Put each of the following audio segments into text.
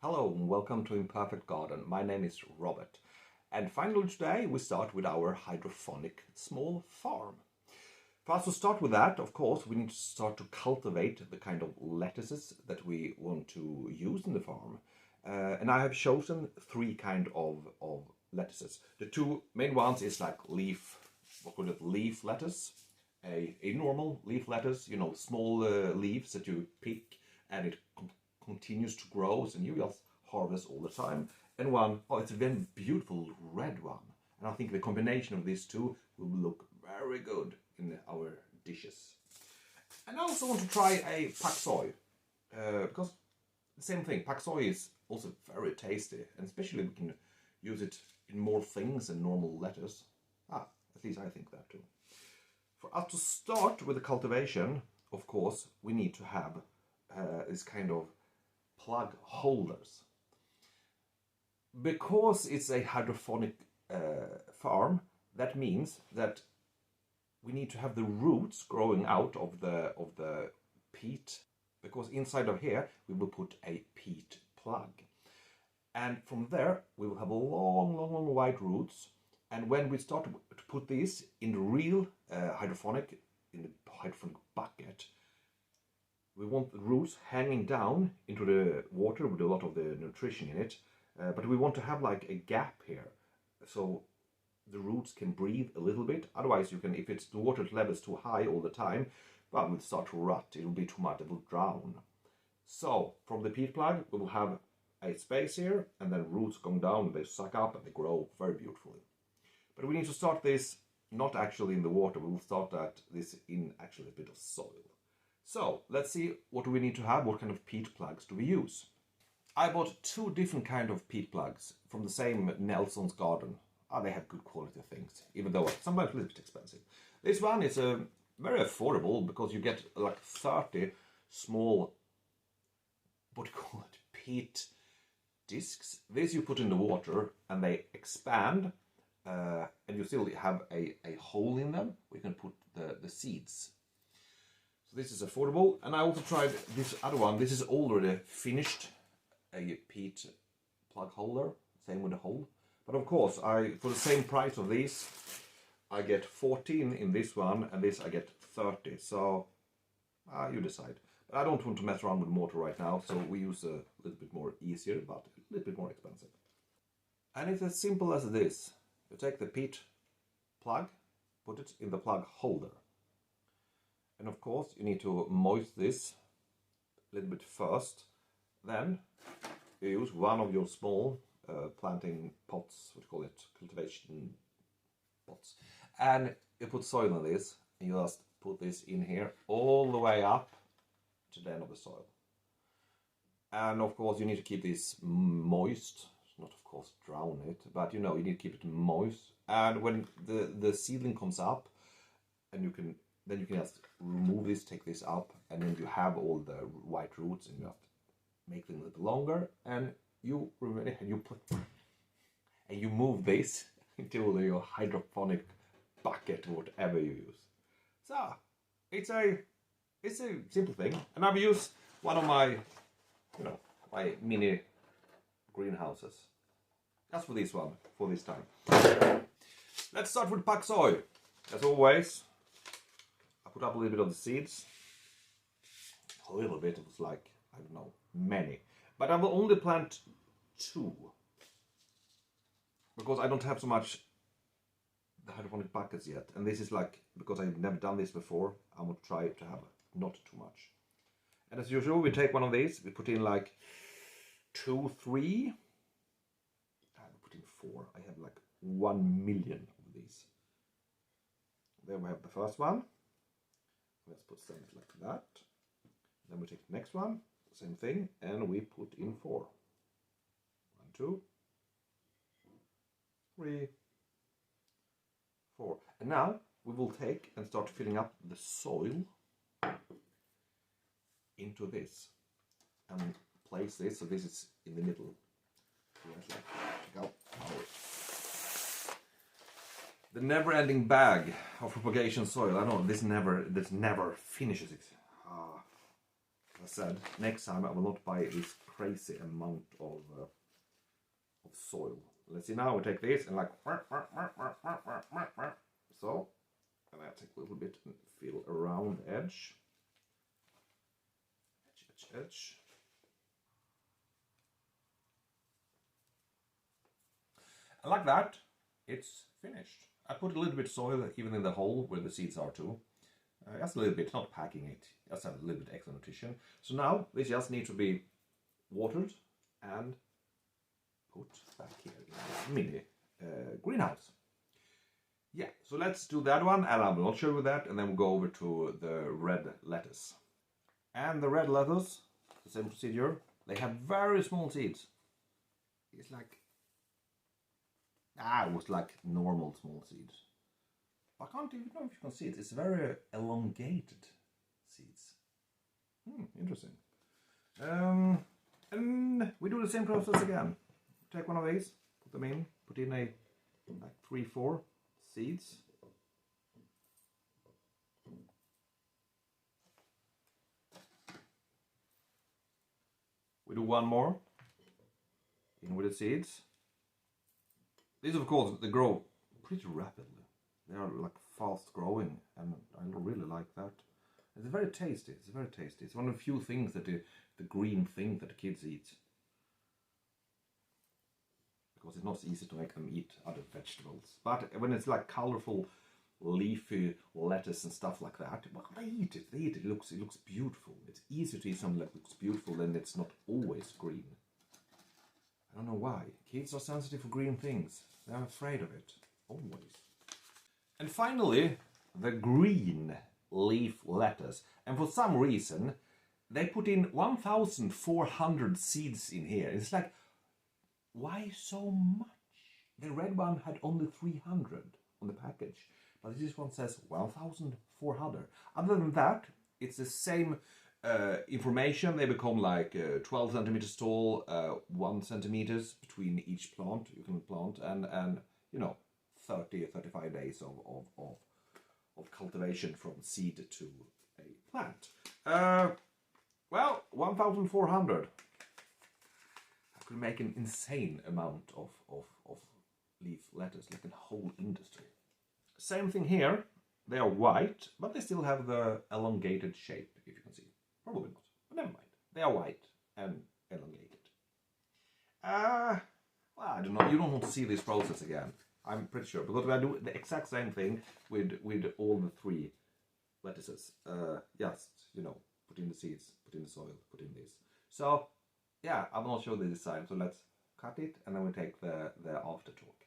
Hello and welcome to Imperfect Garden. My name is Robert. And finally today we start with our hydroponic small farm. For us to start with that, of course, we need to start to cultivate the kind of lettuces that we want to use in the farm. And I have chosen three kind of lettuces. The two main ones is like leaf lettuce, a normal leaf lettuce, you know, small leaves that you pick and it continues to grow, and you just harvest all the time. And one, oh, it's a very beautiful red one. And I think the combination of these two will look very good in our dishes. And I also want to try a pak choy, because the same thing, pak choy is also very tasty, and especially we can use it in more things than normal lettuce. At least I think that too. For us to start with the cultivation, of course, we need to have this kind of plug holders. Because it's a hydroponic farm, that means that we need to have the roots growing out of the peat, because inside of here we will put a peat plug, and from there we will have long white roots. And when we start to put these in the real hydroponic bucket, we want the roots hanging down into the water with a lot of the nutrition in it, but we want to have like a gap here, so the roots can breathe a little bit. Otherwise, you can, if it's the water level is too high all the time, well, it will start to rot. It will be too much. It will drown. So from the peat plug, we will have a space here, and then roots going down. They suck up and they grow very beautifully. But we need to start this not actually in the water. We will start this in actually a bit of soil. So let's see, what do we need to have? What kind of peat plugs do we use? I bought two different kind of peat plugs from the same Nelson's Garden. They have good quality things, even though sometimes a little bit expensive. This one is very affordable because you get like 30 small, what do you call it, peat discs. This you put in the water and they expand, and you still have a hole in them. We can put the seeds. This is affordable. And I also tried this other one. This is already finished, a peat plug holder, same with the hole. But of course, for the same price of these, I get 14 in this one, and this I get 30. So you decide. But I don't want to mess around with mortar right now, so we use a little bit more easier, but a little bit more expensive. And it's as simple as this. You take the peat plug, put it in the plug holder. And of course, you need to moist this a little bit first. Then you use one of your small planting pots, what do you call it, cultivation pots. And you put soil in this, and you just put this in here all the way up to the end of the soil. And of course, you need to keep this moist. Not, of course, drown it, but you know, you need to keep it moist. And when the seedling comes up, and then you can just remove this, take this up, and then you have all the white roots, and you have to make them a little longer, and you move this into your hydroponic bucket, whatever you use. So it's a simple thing, and I've used one of my, my mini greenhouses just for this one, for this time. Let's start with pak choy. As always, I put up a little bit of the seeds. A little bit, it was like, I don't know, many. But I will only plant 2. Because I don't have so much the hydroponic buckets yet. And this is like, because I've never done this before, I will try to have not too much. And as usual, we take one of these, we put in like 2, 3. I put in 4. I have like 1 million of these. Then we have the first one. Let's put something like that. Then we take the next one, same thing, and we put in 4. 1, 2, 3, 4. And now we will take and start filling up the soil into this and place this, so this is in the middle. Check out the never-ending bag of propagation soil. I know this never finishes it. As I said, next time I will not buy this crazy amount of soil. Let's see now, we take this and like, so, and I take a little bit and feel around the edge. Edge. And like that, it's finished. I put a little bit of soil even in the hole where the seeds are too. Just a little bit, not packing it, just a little bit extra nutrition. So now they just need to be watered and put back here in this mini greenhouse. Yeah, so let's do that one, and I will not show you that, and then we'll go over to the red lettuce. And the red lettuce, the same procedure, they have very small seeds. It's like, it was like normal small seeds. I can't even know if you can see it. It's very elongated seeds. Interesting. And we do the same process again. Take one of these, put them in, put in a like 3-4 seeds. We do one more. In with the seeds. These, of course, they grow pretty rapidly. They are like fast growing, and I really like that. It's very tasty. It's very tasty. It's one of the few things that the green thing that the kids eat. Because it's not easy to make them eat other vegetables. But when it's like colorful, leafy lettuce and stuff like that, well, they eat it. They eat it. It looks beautiful. It's easier to eat something that looks beautiful than it's not always green. I don't know why. Kids are sensitive for green things. They're afraid of it. Always. And finally, the green leaf lettuce. And for some reason, they put in 1,400 seeds in here. It's like, why so much? The red one had only 300 on the package. But this one says 1,400. Other than that, it's the same information. They become like 12 centimeters tall, 1 centimeters between each plant you can plant, and you know, 30-35 days of cultivation from seed to a plant. Well, 1,400. I could make an insane amount of leaf lettuce, like a whole industry. Same thing here. They are white, but they still have the elongated shape, if you can see. Probably not, but never mind. They are white and elongated. Well, I don't know. You don't want to see this process again. I'm pretty sure, because I do the exact same thing with all the 3 lettuces. Just, you know, put in the seeds, put in the soil, put in this. So, yeah, I will not show this side. So let's cut it, and then we take the after talk.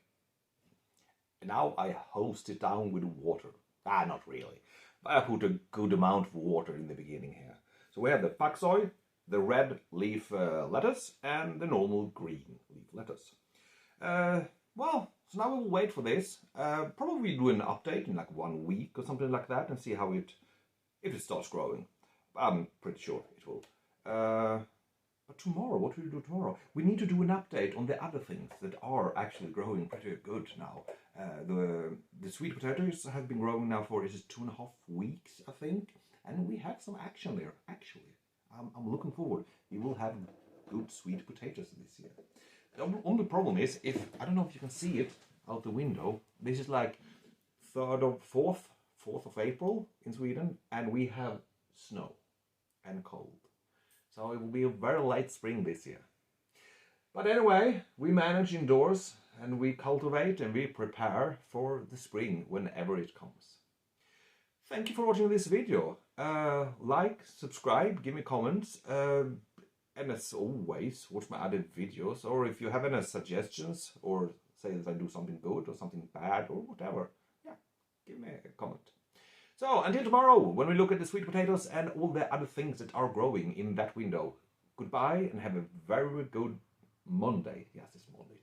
And now I hose it down with water. Not really. But I put a good amount of water in the beginning here. So we have the pak choy, the red leaf lettuce, and the normal green leaf lettuce. Well, so now we'll wait for this. Probably do an update in like 1 week or something like that, and see how if it starts growing. I'm pretty sure it will. But tomorrow, what will we do tomorrow? We need to do an update on the other things that are actually growing pretty good now. The sweet potatoes have been growing now for 2.5 weeks, I think. And we have some action there, actually. I'm looking forward. We will have good sweet potatoes this year. The only problem is, I don't know if you can see it out the window. This is like 4th of April in Sweden, and we have snow and cold. So it will be a very late spring this year. But anyway, we manage indoors, and we cultivate, and we prepare for the spring whenever it comes. Thank you for watching this video. Like, subscribe, give me comments, and as always, watch my other videos, or if you have any suggestions, or say that I do something good or something bad or whatever, yeah, give me a comment. So, until tomorrow, when we look at the sweet potatoes and all the other things that are growing in that window, goodbye and have a very good Monday. Yes, it's Monday.